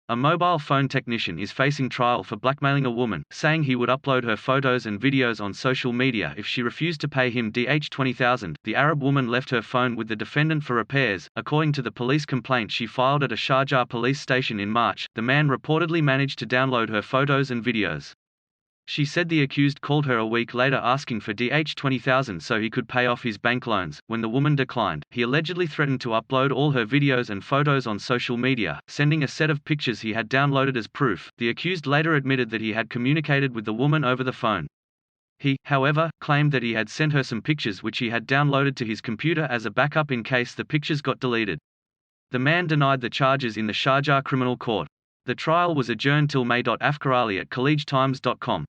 A mobile phone technician is facing trial for blackmailing a woman, saying he would upload her photos and videos on social media if she refused to pay him $20,000. The Arab woman left her phone with the defendant for repairs. According to the police complaint she filed at a Sharjah police station in March, the man reportedly managed to download her photos and videos. She said the accused called her a week later asking for $20,000 so he could pay off his bank loans. When the woman declined, he allegedly threatened to upload all her videos and photos on social media, sending a set of pictures he had downloaded as proof. The accused later admitted that he had communicated with the woman over the phone. He, however, claimed that he had sent her some pictures which he had downloaded to his computer as a backup in case the pictures got deleted. The man denied the charges in the Sharjah criminal court. The trial was adjourned till May. Afkarali at collegetimes.com.